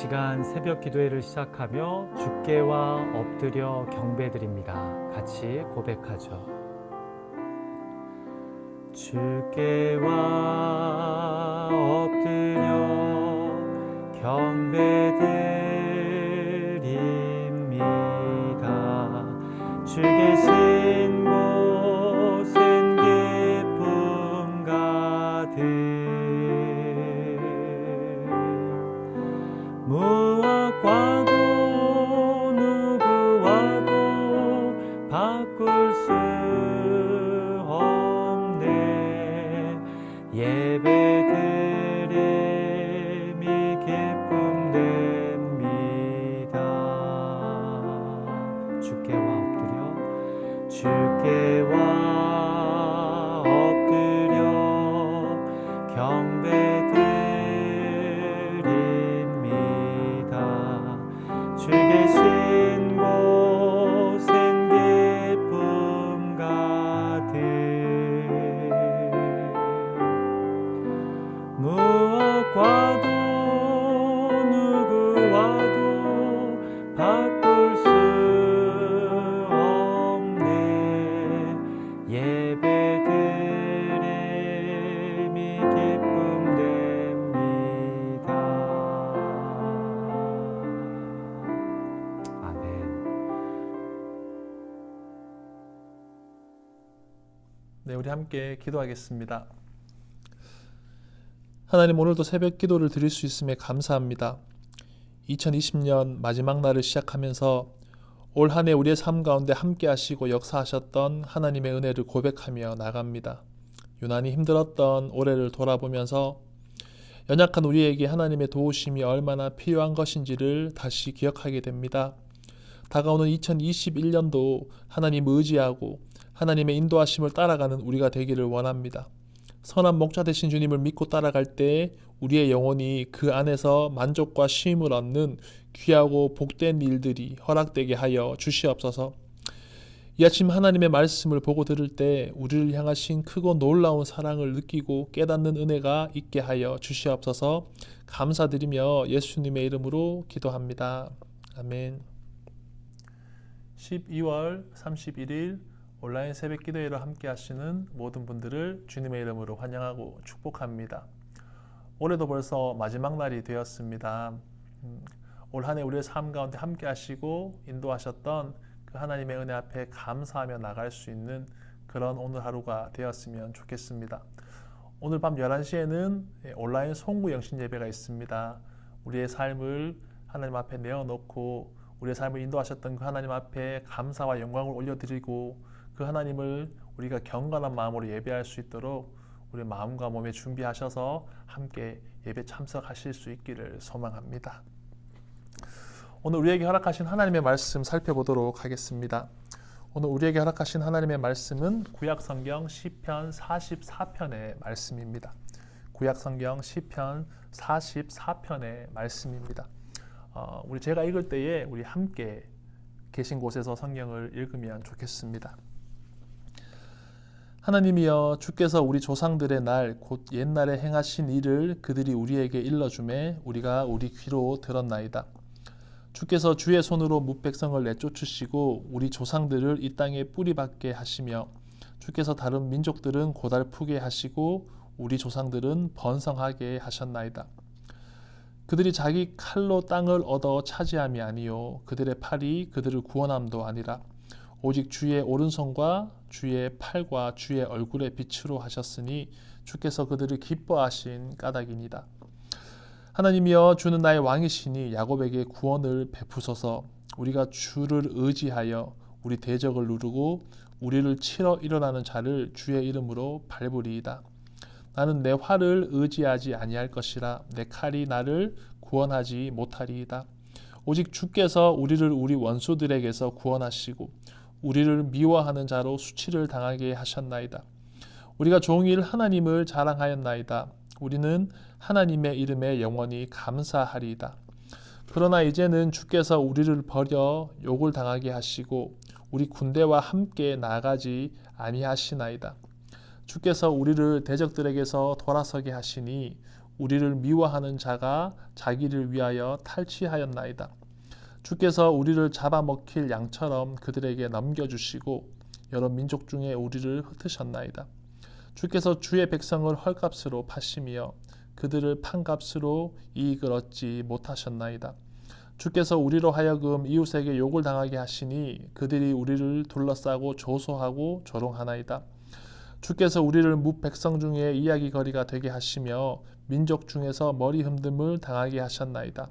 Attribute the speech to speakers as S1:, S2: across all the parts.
S1: 시간 새벽 기도회를 시작하며 주께와 엎드려 경배드립니다. 같이 고백하죠. 주께와 엎드려 경배드립니다. 주 계신 곳엔 기쁨 가득 무엇과도 누구와도 바꿀 수 없네. 예배드림이 기쁨 됩니다. 주께와 엎드려 경배드립니다. 주 계신 곳엔 기쁨 가득 무엇과도 누구와도 바꿀 수 없네. 예배드림이 기쁨 됩니다. 아멘.
S2: 네, 우리 함께 기도하겠습니다. 하나님, 오늘도 새벽 기도를 드릴 수 있음에 감사합니다. 2020년 마지막 날을 시작하면서 올 한 해 우리의 삶 가운데 함께 하시고 역사하셨던 하나님의 은혜를 고백하며 나갑니다. 유난히 힘들었던 올해를 돌아보면서 연약한 우리에게 하나님의 도우심이 얼마나 필요한 것인지를 다시 기억하게 됩니다. 다가오는 2021년도 하나님 의지하고 하나님의 인도하심을 따라가는 우리가 되기를 원합니다. 선한 목자 되신 주님을 믿고 따라갈 때 우리의 영혼이 그 안에서 만족과 쉼을 얻는 귀하고 복된 일들이 허락되게 하여 주시옵소서. 이 아침 하나님의 말씀을 보고 들을 때 우리를 향하신 크고 놀라운 사랑을 느끼고 깨닫는 은혜가 있게 하여 주시옵소서. 감사드리며 예수님의 이름으로 기도합니다. 아멘. 12월 31일 온라인 새벽 기도회로 함께 하시는 모든 분들을 주님의 이름으로 환영하고 축복합니다. 올해도 벌써 마지막 날이 되었습니다. 올 한 해 우리의 삶 가운데 함께 하시고 인도하셨던 그 하나님의 은혜 앞에 감사하며 나갈 수 있는 그런 오늘 하루가 되었으면 좋겠습니다. 오늘 밤 11시에는 온라인 송구 영신 예배가 있습니다. 우리의 삶을 하나님 앞에 내어놓고 우리의 삶을 인도하셨던 그 하나님 앞에 감사와 영광을 올려드리고 그 하나님을 우리가 경건한 마음으로 예배할 수 있도록 우리 마음과 몸에 준비하셔서 함께 예배 참석하실 수 있기를 소망합니다. 오늘 우리에게 허락하신 하나님의 말씀 살펴보도록 하겠습니다. 오늘 우리에게 허락하신 하나님의 말씀은 구약성경 시편 44편의 말씀입니다. 구약성경 시편 44편의 말씀입니다. 제가 읽을 때에 우리 함께 계신 곳에서 성경을 읽으면 좋겠습니다. 하나님이여, 주께서 우리 조상들의 날 곧 옛날에 행하신 일을 그들이 우리에게 일러주매 우리가 우리 귀로 들었나이다. 주께서 주의 손으로 뭇백성을 내쫓으시고 우리 조상들을 이 땅에 뿌리박게 하시며 주께서 다른 민족들은 고달프게 하시고 우리 조상들은 번성하게 하셨나이다. 그들이 자기 칼로 땅을 얻어 차지함이 아니요 그들의 팔이 그들을 구원함도 아니라 오직 주의 오른손과 주의 팔과 주의 얼굴의 빛으로 하셨으니 주께서 그들을 기뻐하신 까닭이니이다. 하나님이여, 주는 나의 왕이시니 야곱에게 구원을 베푸소서. 우리가 주를 의지하여 우리 대적을 누르고 우리를 치러 일어나는 자를 주의 이름으로 밟으리이다. 나는 내 활을 의지하지 아니할 것이라 내 칼이 나를 구원하지 못하리이다. 오직 주께서 우리를 우리 원수들에게서 구원하시고 우리를 미워하는 자로 수치를 당하게 하셨나이다. 우리가 종일 하나님을 자랑하였나이다. 우리는 하나님의 이름에 영원히 감사하리이다. 그러나 이제는 주께서 우리를 버려 욕을 당하게 하시고 우리 군대와 함께 나가지 아니하시나이다. 주께서 우리를 대적들에게서 돌아서게 하시니 우리를 미워하는 자가 자기를 위하여 탈취하였나이다. 주께서 우리를 잡아먹힐 양처럼 그들에게 넘겨주시고 여러 민족 중에 우리를 흩으셨나이다. 주께서 주의 백성을 헐값으로 파심이여 그들을 판값으로 이익을 얻지 못하셨나이다. 주께서 우리로 하여금 이웃에게 욕을 당하게 하시니 그들이 우리를 둘러싸고 조소하고 조롱하나이다. 주께서 우리를 뭇 백성 중에 이야기거리가 되게 하시며 민족 중에서 머리 흠듦을 당하게 하셨나이다.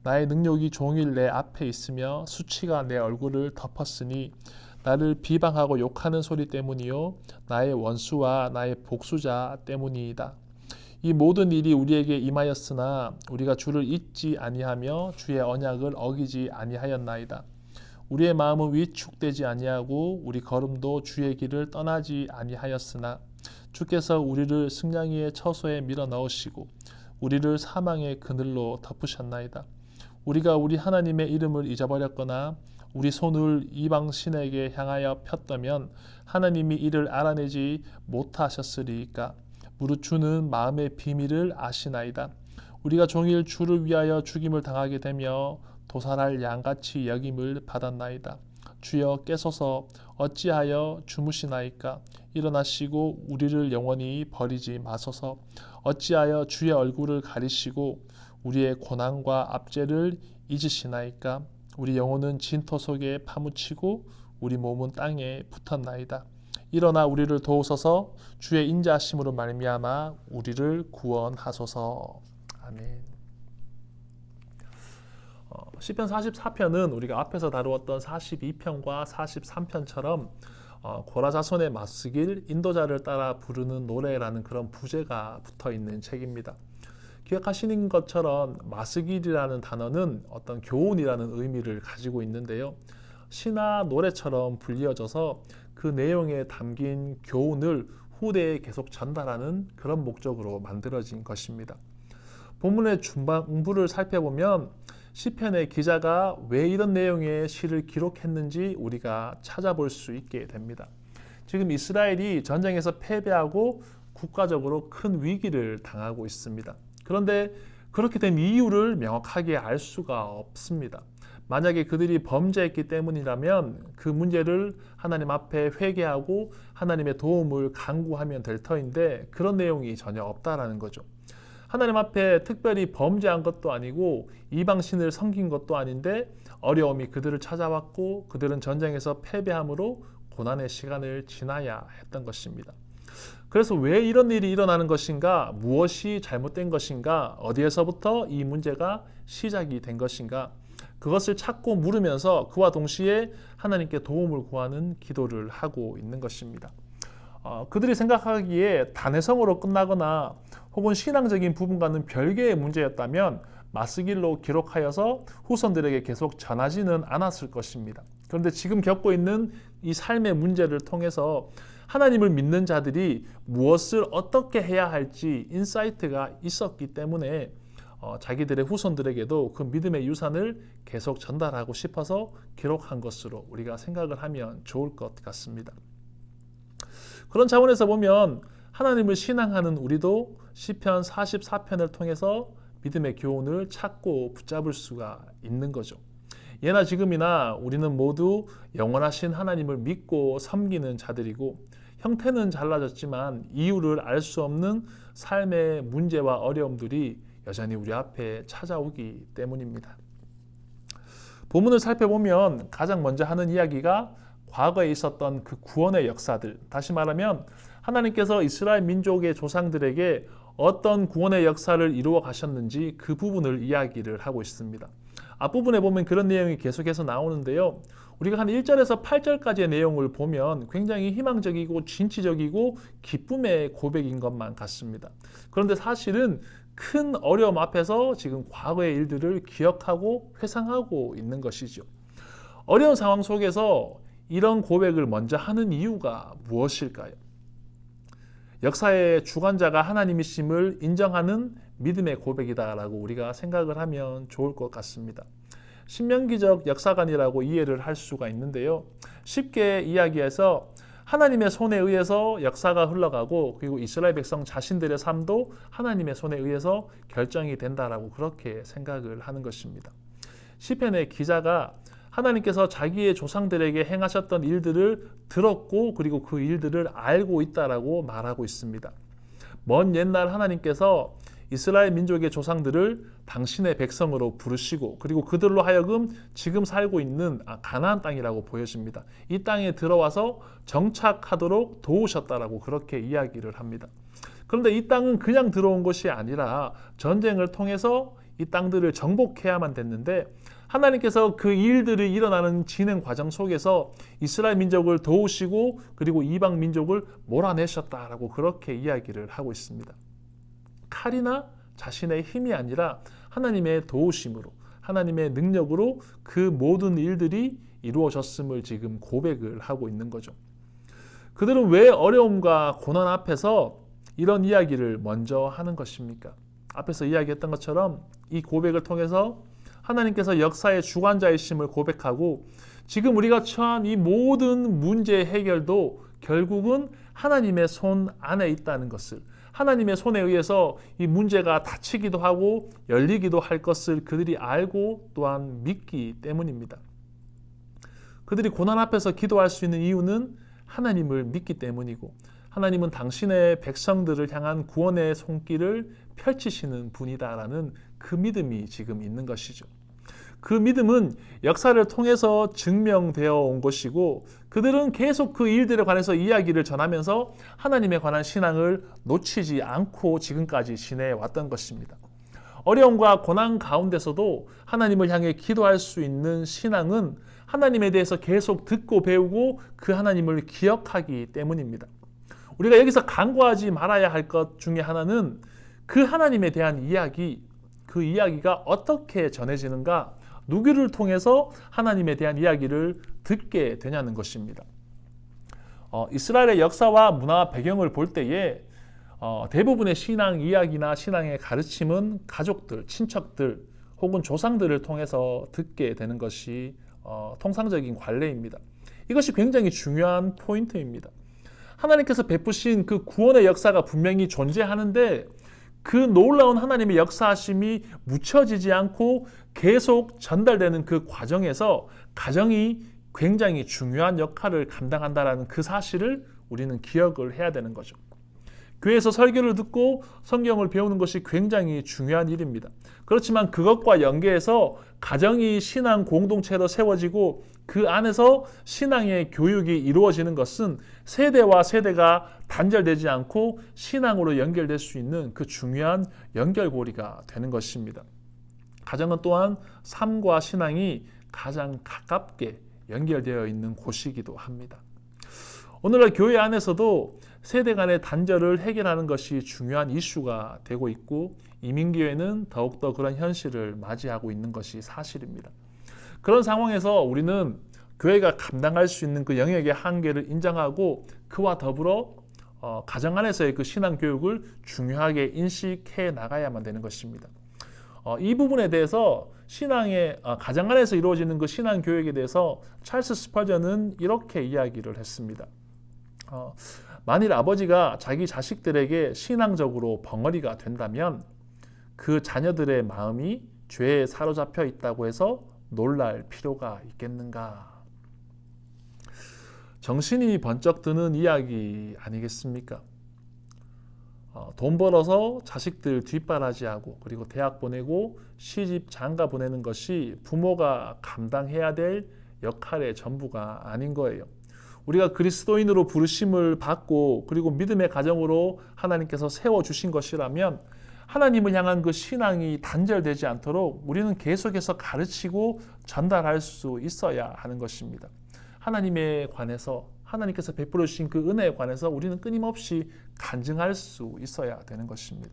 S2: 나의 능력이 종일 내 앞에 있으며 수치가 내 얼굴을 덮었으니 나를 비방하고 욕하는 소리 때문이요 나의 원수와 나의 복수자 때문이이다. 이 모든 일이 우리에게 임하였으나 우리가 주를 잊지 아니하며 주의 언약을 어기지 아니하였나이다. 우리의 마음은 위축되지 아니하고 우리 걸음도 주의 길을 떠나지 아니하였으나 주께서 우리를 승냥이의 처소에 밀어 넣으시고 우리를 사망의 그늘로 덮으셨나이다. 우리가 우리 하나님의 이름을 잊어버렸거나 우리 손을 이방 신에게 향하여 폈다면 하나님이 이를 알아내지 못하셨으리이까. 무릇 주는 마음의 비밀을 아시나이다. 우리가 종일 주를 위하여 죽임을 당하게 되며 도살할 양같이 여김을 받았나이다. 주여 깨소서 어찌하여 주무시나이까. 일어나시고 우리를 영원히 버리지 마소서. 어찌하여 주의 얼굴을 가리시고 우리의 고난과 압제를 잊으시나이까. 우리 영혼은 진토 속에 파묻히고 우리 몸은 땅에 붙었나이다. 일어나 우리를 도우소서. 주의 인자하심으로 말미암아 우리를 구원하소서. 아멘. 시편 44편은 우리가 앞에서 다루었던 42편과 43편처럼 고라 자손의 맞쓰길 인도자를 따라 부르는 노래라는 그런 부제가 붙어 있는 책입니다. 기억하시는 것처럼 맞쓰길이라는 단어는 어떤 교훈이라는 의미를 가지고 있는데요. 시나 노래처럼 불리어져서 그 내용에 담긴 교훈을 후대에 계속 전달하는 그런 목적으로 만들어진 것입니다. 본문의 중반부를 살펴보면 시편의 기자가 왜 이런 내용의 시를 기록했는지 우리가 찾아볼 수 있게 됩니다. 지금 이스라엘이 전쟁에서 패배하고 국가적으로 큰 위기를 당하고 있습니다. 그런데 그렇게 된 이유를 명확하게 알 수가 없습니다. 만약에 그들이 범죄했기 때문이라면 그 문제를 하나님 앞에 회개하고 하나님의 도움을 간구하면 될 터인데 그런 내용이 전혀 없다라는 거죠. 하나님 앞에 특별히 범죄한 것도 아니고 이방신을 섬긴 것도 아닌데 어려움이 그들을 찾아왔고 그들은 전쟁에서 패배함으로 고난의 시간을 지나야 했던 것입니다. 그래서 왜 이런 일이 일어나는 것인가? 무엇이 잘못된 것인가? 어디에서부터 이 문제가 시작이 된 것인가? 그것을 찾고 물으면서 그와 동시에 하나님께 도움을 구하는 기도를 하고 있는 것입니다. 그들이 생각하기에 단회성으로 끝나거나 혹은 신앙적인 부분과는 별개의 문제였다면 맞쓰길로 기록하여서 후손들에게 계속 전하지는 않았을 것입니다. 그런데 지금 겪고 있는 이 삶의 문제를 통해서 하나님을 믿는 자들이 무엇을 어떻게 해야 할지 인사이트가 있었기 때문에 자기들의 후손들에게도 그 믿음의 유산을 계속 전달하고 싶어서 기록한 것으로 우리가 생각을 하면 좋을 것 같습니다. 그런 차원에서 보면 하나님을 신앙하는 우리도 시편 44편을 통해서 믿음의 교훈을 찾고 붙잡을 수가 있는 거죠. 예나 지금이나 우리는 모두 영원하신 하나님을 믿고 섬기는 자들이고 형태는 달라졌지만 이유를 알 수 없는 삶의 문제와 어려움들이 여전히 우리 앞에 찾아오기 때문입니다. 본문을 살펴보면 가장 먼저 하는 이야기가 과거에 있었던 그 구원의 역사들, 다시 말하면 하나님께서 이스라엘 민족의 조상들에게 어떤 구원의 역사를 이루어 가셨는지 그 부분을 이야기를 하고 있습니다. 앞부분에 보면 그런 내용이 계속해서 나오는데요. 우리가 한 1절에서 8절까지의 내용을 보면 굉장히 희망적이고 진취적이고 기쁨의 고백인 것만 같습니다. 그런데 사실은 큰 어려움 앞에서 지금 과거의 일들을 기억하고 회상하고 있는 것이죠. 어려운 상황 속에서 이런 고백을 먼저 하는 이유가 무엇일까요? 역사의 주관자가 하나님이심을 인정하는 믿음의 고백이다라고 우리가 생각을 하면 좋을 것 같습니다. 신명기적 역사관이라고 이해를 할 수가 있는데요. 쉽게 이야기해서 하나님의 손에 의해서 역사가 흘러가고 그리고 이스라엘 백성 자신들의 삶도 하나님의 손에 의해서 결정이 된다라고 그렇게 생각을 하는 것입니다. 시편의 기자가 하나님께서 자기의 조상들에게 행하셨던 일들을 들었고 그리고 그 일들을 알고 있다라고 말하고 있습니다. 먼 옛날 하나님께서 이스라엘 민족의 조상들을 당신의 백성으로 부르시고 그리고 그들로 하여금 지금 살고 있는 가나안 땅이라고 보여집니다. 이 땅에 들어와서 정착하도록 도우셨다라고 그렇게 이야기를 합니다. 그런데 이 땅은 그냥 들어온 것이 아니라 전쟁을 통해서 이 땅들을 정복해야만 됐는데 하나님께서 그 일들이 일어나는 진행 과정 속에서 이스라엘 민족을 도우시고 그리고 이방 민족을 몰아내셨다라고 그렇게 이야기를 하고 있습니다. 칼이나 자신의 힘이 아니라 하나님의 도우심으로 하나님의 능력으로 그 모든 일들이 이루어졌음을 지금 고백을 하고 있는 거죠. 그들은 왜 어려움과 고난 앞에서 이런 이야기를 먼저 하는 것입니까? 앞에서 이야기했던 것처럼 이 고백을 통해서 하나님께서 역사의 주관자이심을 고백하고 지금 우리가 처한 이 모든 문제 해결도 결국은 하나님의 손 안에 있다는 것을, 하나님의 손에 의해서 이 문제가 닫히기도 하고 열리기도 할 것을 그들이 알고 또한 믿기 때문입니다. 그들이 고난 앞에서 기도할 수 있는 이유는 하나님을 믿기 때문이고 하나님은 당신의 백성들을 향한 구원의 손길을 펼치시는 분이다라는 그 믿음이 지금 있는 것이죠. 그 믿음은 역사를 통해서 증명되어 온 것이고 그들은 계속 그 일들에 관해서 이야기를 전하면서 하나님에 관한 신앙을 놓치지 않고 지금까지 지내왔던 것입니다. 어려움과 고난 가운데서도 하나님을 향해 기도할 수 있는 신앙은 하나님에 대해서 계속 듣고 배우고 그 하나님을 기억하기 때문입니다. 우리가 여기서 간과하지 말아야 할 것 중에 하나는 그 하나님에 대한 이야기, 그 이야기가 어떻게 전해지는가, 누구를 통해서 하나님에 대한 이야기를 듣게 되냐는 것입니다. 이스라엘의 역사와 문화 배경을 볼 때에 대부분의 신앙 이야기나 신앙의 가르침은 가족들, 친척들 혹은 조상들을 통해서 듣게 되는 것이 통상적인 관례입니다. 이것이 굉장히 중요한 포인트입니다. 하나님께서 베푸신 그 구원의 역사가 분명히 존재하는데 그 놀라운 하나님의 역사하심이 묻혀지지 않고 계속 전달되는 그 과정에서 가정이 굉장히 중요한 역할을 감당한다는 그 사실을 우리는 기억을 해야 되는 거죠. 교회에서 설교를 듣고 성경을 배우는 것이 굉장히 중요한 일입니다. 그렇지만 그것과 연계해서 가정이 신앙 공동체로 세워지고 그 안에서 신앙의 교육이 이루어지는 것은 세대와 세대가 단절되지 않고 신앙으로 연결될 수 있는 그 중요한 연결고리가 되는 것입니다. 가정은 또한 삶과 신앙이 가장 가깝게 연결되어 있는 곳이기도 합니다. 오늘날 교회 안에서도 세대 간의 단절을 해결하는 것이 중요한 이슈가 되고 있고 이민교회는 더욱더 그런 현실을 맞이하고 있는 것이 사실입니다. 그런 상황에서 우리는 교회가 감당할 수 있는 그 영역의 한계를 인정하고 그와 더불어 가정 안에서의 그 신앙 교육을 중요하게 인식해 나가야만 되는 것입니다. 이 부분에 대해서 신앙의 가정 안에서 이루어지는 그 신앙 교육에 대해서 찰스 스펄전은 이렇게 이야기를 했습니다. 만일 아버지가 자기 자식들에게 신앙적으로 벙어리가 된다면 그 자녀들의 마음이 죄에 사로잡혀 있다고 해서 놀랄 필요가 있겠는가? 정신이 번쩍 드는 이야기 아니겠습니까? 돈 벌어서 자식들 뒷바라지하고 그리고 대학 보내고 시집 장가 보내는 것이 부모가 감당해야 될 역할의 전부가 아닌 거예요. 우리가 그리스도인으로 부르심을 받고 그리고 믿음의 가정으로 하나님께서 세워주신 것이라면 하나님을 향한 그 신앙이 단절되지 않도록 우리는 계속해서 가르치고 전달할 수 있어야 하는 것입니다. 하나님에 관해서 하나님께서 베풀어 주신 그 은혜에 관해서 우리는 끊임없이 간증할 수 있어야 되는 것입니다.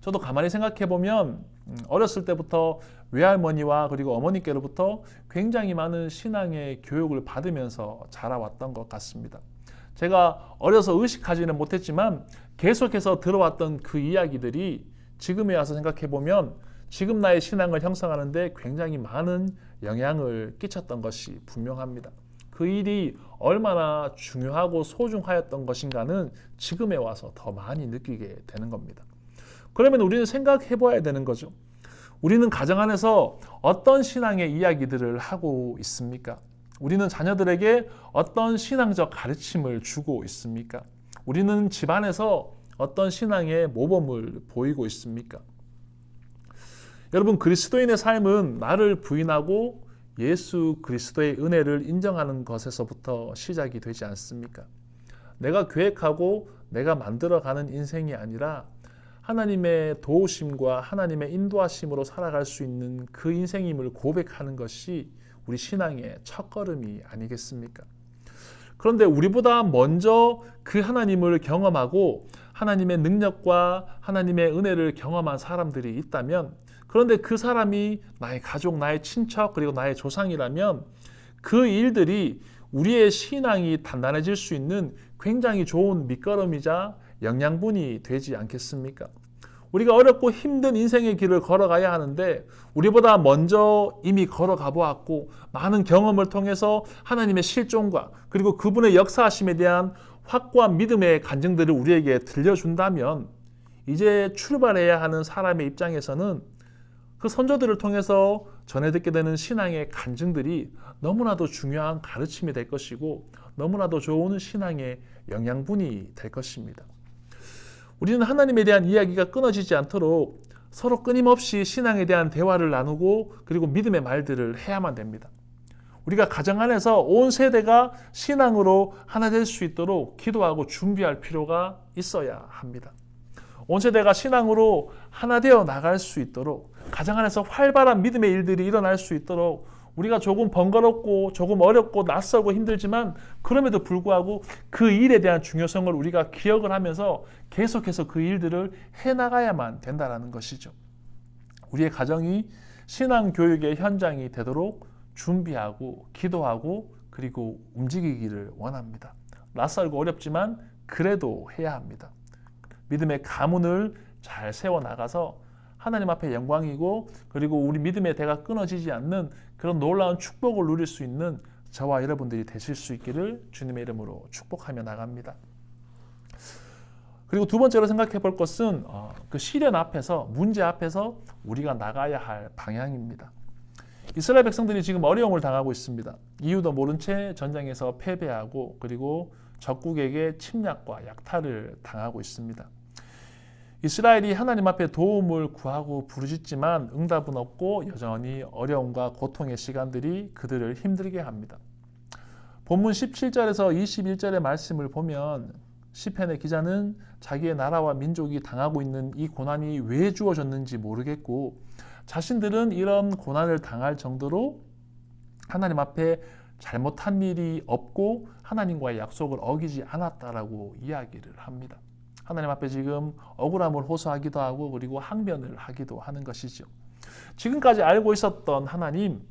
S2: 저도 가만히 생각해 보면 어렸을 때부터 외할머니와 그리고 어머니께로부터 굉장히 많은 신앙의 교육을 받으면서 자라왔던 것 같습니다. 제가 어려서 의식하지는 못했지만 계속해서 들어왔던 그 이야기들이 지금에 와서 생각해 보면 지금 나의 신앙을 형성하는 데 굉장히 많은 영향을 끼쳤던 것이 분명합니다. 그 일이 얼마나 중요하고 소중하였던 것인가는 지금에 와서 더 많이 느끼게 되는 겁니다. 그러면 우리는 생각해 봐야 되는 거죠. 우리는 가정 안에서 어떤 신앙의 이야기들을 하고 있습니까? 우리는 자녀들에게 어떤 신앙적 가르침을 주고 있습니까? 우리는 집안에서 어떤 신앙의 모범을 보이고 있습니까? 여러분, 그리스도인의 삶은 나를 부인하고 예수 그리스도의 은혜를 인정하는 것에서부터 시작이 되지 않습니까? 내가 계획하고 내가 만들어가는 인생이 아니라 하나님의 도우심과 하나님의 인도하심으로 살아갈 수 있는 그 인생임을 고백하는 것이 우리 신앙의 첫걸음이 아니겠습니까? 그런데 우리보다 먼저 그 하나님을 경험하고 하나님의 능력과 하나님의 은혜를 경험한 사람들이 있다면, 그런데 그 사람이 나의 가족, 나의 친척, 그리고 나의 조상이라면 그 일들이 우리의 신앙이 단단해질 수 있는 굉장히 좋은 밑거름이자 영양분이 되지 않겠습니까? 우리가 어렵고 힘든 인생의 길을 걸어가야 하는데 우리보다 먼저 이미 걸어가 보았고 많은 경험을 통해서 하나님의 실존과 그리고 그분의 역사하심에 대한 확고한 믿음의 간증들을 우리에게 들려준다면, 이제 출발해야 하는 사람의 입장에서는 그 선조들을 통해서 전해 듣게 되는 신앙의 간증들이 너무나도 중요한 가르침이 될 것이고 너무나도 좋은 신앙의 영양분이 될 것입니다. 우리는 하나님에 대한 이야기가 끊어지지 않도록 서로 끊임없이 신앙에 대한 대화를 나누고 그리고 믿음의 말들을 해야만 됩니다. 우리가 가정 안에서 온 세대가 신앙으로 하나 될 수 있도록 기도하고 준비할 필요가 있어야 합니다. 온 세대가 신앙으로 하나 되어 나갈 수 있도록, 가정 안에서 활발한 믿음의 일들이 일어날 수 있도록, 우리가 조금 번거롭고 조금 어렵고 낯설고 힘들지만 그럼에도 불구하고 그 일에 대한 중요성을 우리가 기억을 하면서 계속해서 그 일들을 해나가야만 된다는 것이죠. 우리의 가정이 신앙교육의 현장이 되도록 준비하고 기도하고 그리고 움직이기를 원합니다. 낯설고 어렵지만 그래도 해야 합니다. 믿음의 가문을 잘 세워나가서 하나님 앞에 영광이고 그리고 우리 믿음의 대가 끊어지지 않는 그런 놀라운 축복을 누릴 수 있는 저와 여러분들이 되실 수 있기를 주님의 이름으로 축복하며 나갑니다. 그리고 두 번째로 생각해 볼 것은 그 시련 앞에서, 문제 앞에서 우리가 나가야 할 방향입니다. 이스라엘 백성들이 지금 어려움을 당하고 있습니다. 이유도 모른 채 전쟁에서 패배하고 그리고 적국에게 침략과 약탈을 당하고 있습니다. 이스라엘이 하나님 앞에 도움을 구하고 부르짖지만 응답은 없고 여전히 어려움과 고통의 시간들이 그들을 힘들게 합니다. 본문 17절에서 21절의 말씀을 보면 시편의 기자는 자기의 나라와 민족이 당하고 있는 이 고난이 왜 주어졌는지 모르겠고 자신들은 이런 고난을 당할 정도로 하나님 앞에 잘못한 일이 없고 하나님과의 약속을 어기지 않았다라고 이야기를 합니다. 하나님 앞에 지금 억울함을 호소하기도 하고 그리고 항변을 하기도 하는 것이죠. 지금까지 알고 있었던 하나님,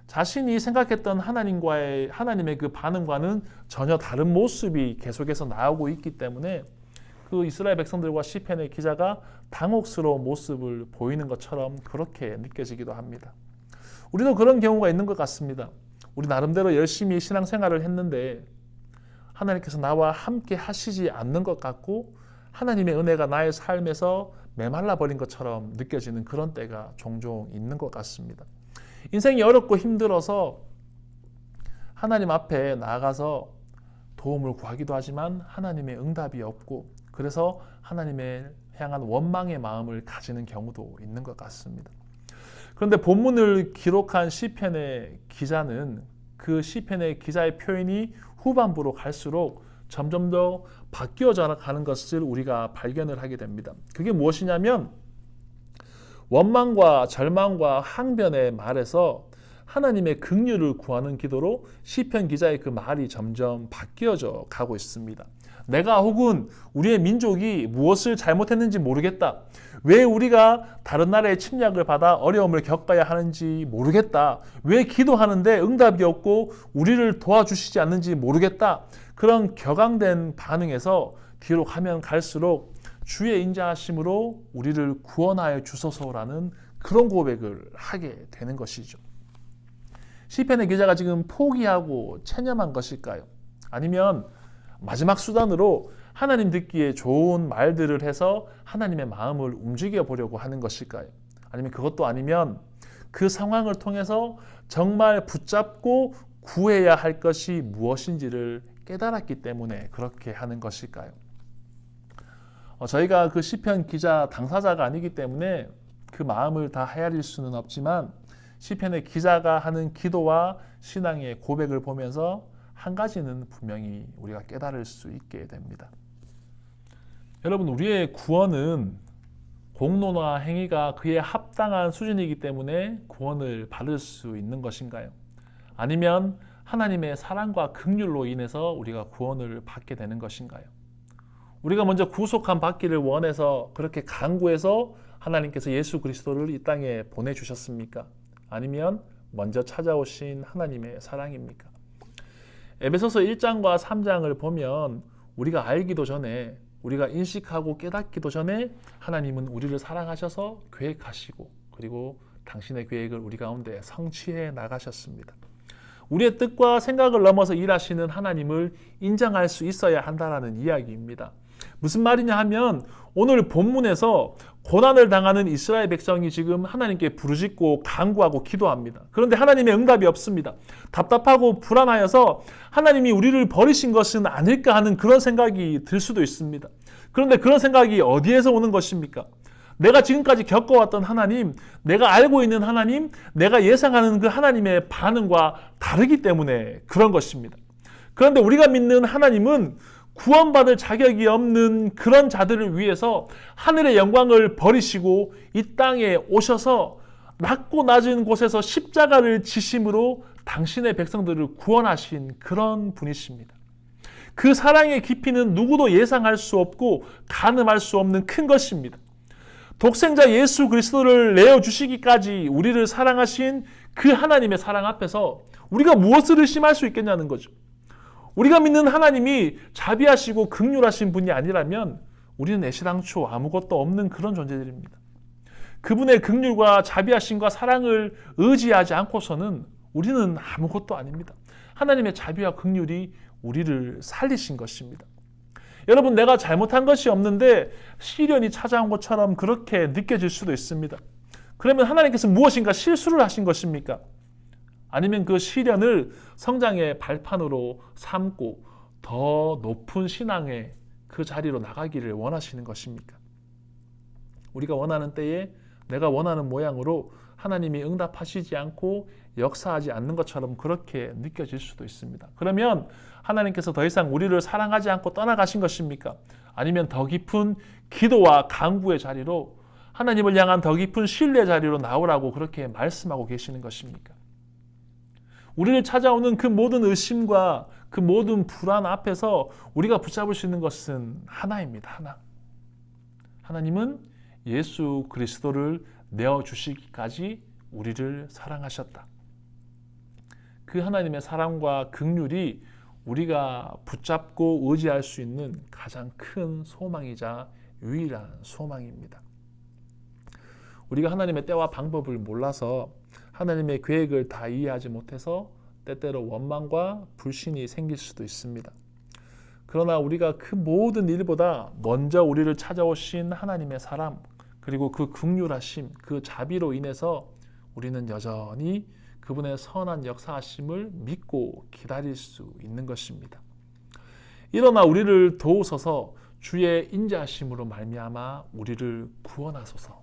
S2: 자신이 생각했던 하나님의 그 반응과는 전혀 다른 모습이 계속해서 나오고 있기 때문에 그 이스라엘 백성들과 시편의 기자가 당혹스러운 모습을 보이는 것처럼 그렇게 느껴지기도 합니다. 우리도 그런 경우가 있는 것 같습니다. 우리 나름대로 열심히 신앙생활을 했는데 하나님께서 나와 함께 하시지 않는 것 같고 하나님의 은혜가 나의 삶에서 메말라 버린 것처럼 느껴지는 그런 때가 종종 있는 것 같습니다. 인생이 어렵고 힘들어서 하나님 앞에 나아가서 도움을 구하기도 하지만 하나님의 응답이 없고 그래서 하나님의 향한 원망의 마음을 가지는 경우도 있는 것 같습니다. 그런데 본문을 기록한 시편의 기자는 그 시편의 기자의 표현이 후반부로 갈수록 점점 더 바뀌어져 가는 것을 우리가 발견을 하게 됩니다. 그게 무엇이냐면 원망과 절망과 항변의 말에서 하나님의 긍휼을 구하는 기도로 시편 기자의 그 말이 점점 바뀌어져 가고 있습니다. 내가 혹은 우리의 민족이 무엇을 잘못했는지 모르겠다. 왜 우리가 다른 나라의 침략을 받아 어려움을 겪어야 하는지 모르겠다. 왜 기도하는데 응답이 없고 우리를 도와주시지 않는지 모르겠다. 그런 격앙된 반응에서 뒤로 가면 갈수록 주의 인자하심으로 우리를 구원하여 주소서라는 그런 고백을 하게 되는 것이죠. 시편의 기자가 지금 포기하고 체념한 것일까요? 아니면 마지막 수단으로 하나님 듣기에 좋은 말들을 해서 하나님의 마음을 움직여 보려고 하는 것일까요? 아니면 그것도 아니면 그 상황을 통해서 정말 붙잡고 구해야 할 것이 무엇인지를 깨달았기 때문에 그렇게 하는 것일까요? 저희가 그 시편 기자 당사자가 아니기 때문에 그 마음을 다 헤아릴 수는 없지만 시편의 기자가 하는 기도와 신앙의 고백을 보면서 한 가지는 분명히 우리가 깨달을 수 있게 됩니다. 여러분, 우리의 구원은 공로나 행위가 그에 합당한 수준이기 때문에 구원을 받을 수 있는 것인가요? 아니면 하나님의 사랑과 긍휼로 인해서 우리가 구원을 받게 되는 것인가요? 우리가 먼저 구속함 받기를 원해서 그렇게 간구해서 하나님께서 예수 그리스도를 이 땅에 보내주셨습니까? 아니면 먼저 찾아오신 하나님의 사랑입니까? 에베소서 1장과 3장을 보면 우리가 알기도 전에, 우리가 인식하고 깨닫기도 전에 하나님은 우리를 사랑하셔서 계획하시고 그리고 당신의 계획을 우리 가운데 성취해 나가셨습니다. 우리의 뜻과 생각을 넘어서 일하시는 하나님을 인정할 수 있어야 한다는 이야기입니다. 무슨 말이냐 하면 오늘 본문에서 고난을 당하는 이스라엘 백성이 지금 하나님께 부르짖고 간구하고 기도합니다. 그런데 하나님의 응답이 없습니다. 답답하고 불안하여서 하나님이 우리를 버리신 것은 아닐까 하는 그런 생각이 들 수도 있습니다. 그런데 그런 생각이 어디에서 오는 것입니까? 내가 지금까지 겪어왔던 하나님, 내가 알고 있는 하나님, 내가 예상하는 그 하나님의 반응과 다르기 때문에 그런 것입니다. 그런데 우리가 믿는 하나님은 구원받을 자격이 없는 그런 자들을 위해서 하늘의 영광을 버리시고 이 땅에 오셔서 낮고 낮은 곳에서 십자가를 지심으로 당신의 백성들을 구원하신 그런 분이십니다. 그 사랑의 깊이는 누구도 예상할 수 없고 가늠할 수 없는 큰 것입니다. 독생자 예수 그리스도를 내어주시기까지 우리를 사랑하신 그 하나님의 사랑 앞에서 우리가 무엇을 의심할 수 있겠냐는 거죠. 우리가 믿는 하나님이 자비하시고 긍휼하신 분이 아니라면 우리는 애시당초 아무것도 없는 그런 존재들입니다. 그분의 긍휼과 자비하심과 사랑을 의지하지 않고서는 우리는 아무것도 아닙니다. 하나님의 자비와 긍휼이 우리를 살리신 것입니다. 여러분, 내가 잘못한 것이 없는데 시련이 찾아온 것처럼 그렇게 느껴질 수도 있습니다. 그러면 하나님께서 무엇인가 실수를 하신 것입니까? 아니면 그 시련을 성장의 발판으로 삼고 더 높은 신앙의 그 자리로 나가기를 원하시는 것입니까? 우리가 원하는 때에 내가 원하는 모양으로 하나님이 응답하시지 않고 역사하지 않는 것처럼 그렇게 느껴질 수도 있습니다. 그러면 하나님께서 더 이상 우리를 사랑하지 않고 떠나가신 것입니까? 아니면 더 깊은 기도와 간구의 자리로 하나님을 향한 더 깊은 신뢰의 자리로 나오라고 그렇게 말씀하고 계시는 것입니까? 우리를 찾아오는 그 모든 의심과 그 모든 불안 앞에서 우리가 붙잡을 수 있는 것은 하나입니다. 하나. 하나님은 예수 그리스도를 내어주시기까지 우리를 사랑하셨다. 그 하나님의 사랑과 긍휼이 우리가 붙잡고 의지할 수 있는 가장 큰 소망이자 유일한 소망입니다. 우리가 하나님의 때와 방법을 몰라서 하나님의 계획을 다 이해하지 못해서 때때로 원망과 불신이 생길 수도 있습니다. 그러나 우리가 그 모든 일보다 먼저 우리를 찾아오신 하나님의 사랑, 그리고 그 긍휼하심, 그 자비로 인해서 우리는 여전히 그분의 선한 역사하심을 믿고 기다릴 수 있는 것입니다. 일어나 우리를 도우소서. 주의 인자하심으로 말미암아 우리를 구원하소서.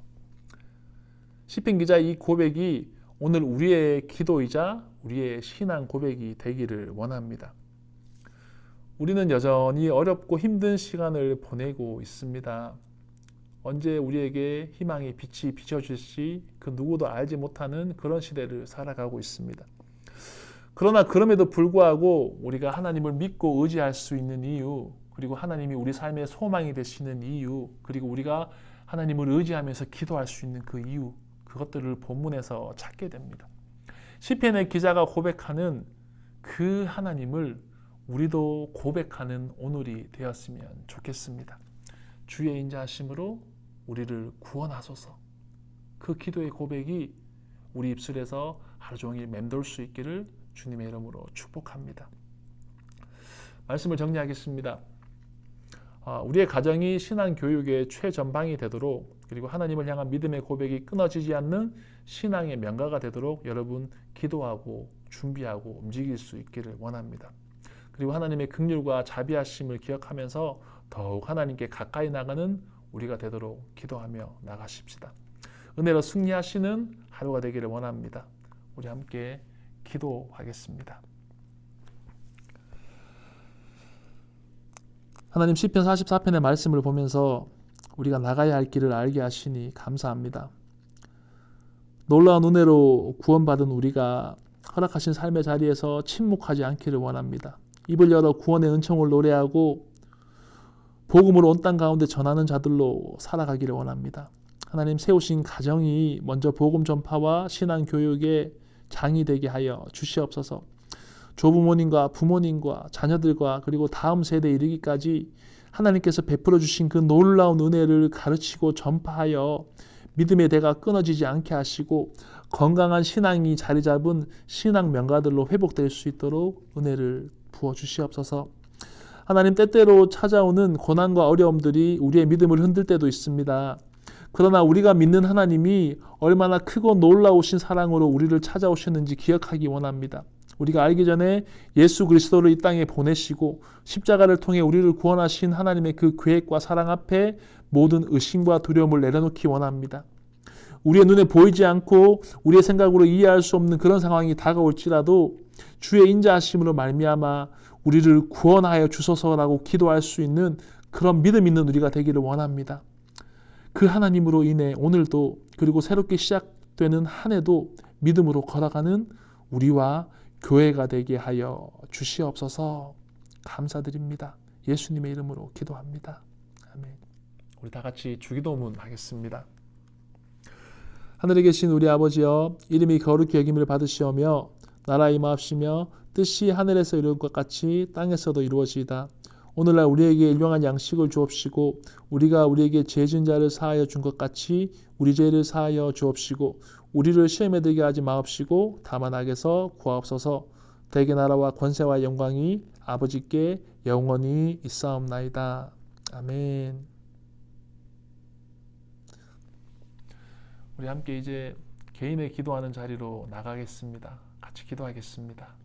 S2: 시편 기자 이 고백이 오늘 우리의 기도이자 우리의 신앙 고백이 되기를 원합니다. 우리는 여전히 어렵고 힘든 시간을 보내고 있습니다. 언제 우리에게 희망의 빛이 비춰질지 그 누구도 알지 못하는 그런 시대를 살아가고 있습니다. 그러나 그럼에도 불구하고 우리가 하나님을 믿고 의지할 수 있는 이유, 그리고 하나님이 우리 삶의 소망이 되시는 이유, 그리고 우리가 하나님을 의지하면서 기도할 수 있는 그 이유, 그것들을 본문에서 찾게 됩니다. 시편의 기자가 고백하는 그 하나님을 우리도 고백하는 오늘이 되었으면 좋겠습니다. 주의 인자하심으로 우리를 구원하소서. 그 기도의 고백이 우리 입술에서 하루 종일 맴돌 수 있기를 주님의 이름으로 축복합니다. 말씀을 정리하겠습니다. 우리의 가정이 신앙 교육의 최전방이 되도록, 그리고 하나님을 향한 믿음의 고백이 끊어지지 않는 신앙의 명가가 되도록 여러분 기도하고 준비하고 움직일 수 있기를 원합니다. 그리고 하나님의 긍휼과 자비하심을 기억하면서 더욱 하나님께 가까이 나가는 우리가 되도록 기도하며 나가십시다. 은혜로 승리하시는 하루가 되기를 원합니다. 우리 함께 기도하겠습니다. 하나님, 시편 44편의 말씀을 보면서 우리가 나가야 할 길을 알게 하시니 감사합니다. 놀라운 은혜로 구원받은 우리가 허락하신 삶의 자리에서 침묵하지 않기를 원합니다. 입을 열어 구원의 은총을 노래하고 복음으로 온 땅 가운데 전하는 자들로 살아가기를 원합니다. 하나님, 세우신 가정이 먼저 복음 전파와 신앙 교육의 장이 되게 하여 주시옵소서. 조부모님과 부모님과 자녀들과 그리고 다음 세대에 이르기까지 하나님께서 베풀어 주신 그 놀라운 은혜를 가르치고 전파하여 믿음의 대가 끊어지지 않게 하시고 건강한 신앙이 자리 잡은 신앙 명가들로 회복될 수 있도록 은혜를 부어 주시옵소서. 하나님, 때때로 찾아오는 고난과 어려움들이 우리의 믿음을 흔들 때도 있습니다. 그러나 우리가 믿는 하나님이 얼마나 크고 놀라우신 사랑으로 우리를 찾아오셨는지 기억하기 원합니다. 우리가 알기 전에 예수 그리스도를 이 땅에 보내시고 십자가를 통해 우리를 구원하신 하나님의 그 계획과 사랑 앞에 모든 의심과 두려움을 내려놓기 원합니다. 우리의 눈에 보이지 않고 우리의 생각으로 이해할 수 없는 그런 상황이 다가올지라도 주의 인자하심으로 말미암아 우리를 구원하여 주소서라고 기도할 수 있는 그런 믿음 있는 우리가 되기를 원합니다. 그 하나님으로 인해 오늘도 그리고 새롭게 시작되는 한 해도 믿음으로 걸어가는 우리와 교회가 되게 하여 주시옵소서. 감사드립니다. 예수님의 이름으로 기도합니다. 아멘. 우리 다 같이 주기도문 하겠습니다. 하늘에 계신 우리 아버지여, 이름이 거룩히 여김을 받으시오며 나라 임하옵시며 뜻이 하늘에서 이루어진 것 같이 땅에서도 이루어지이다. 오늘날 우리에게 일용할 양식을 주옵시고 우리가 우리에게 죄 지은 자를 사하여 준 것 같이 우리 죄를 사하여 주옵시고 우리를 시험에 들게 하지 마옵시고 다만 악에서 구하옵소서. 대개 나라와 권세와 영광이 아버지께 영원히 있사옵나이다. 아멘. 우리 함께 이제 개인의 기도하는 자리로 나가겠습니다. 같이 기도하겠습니다.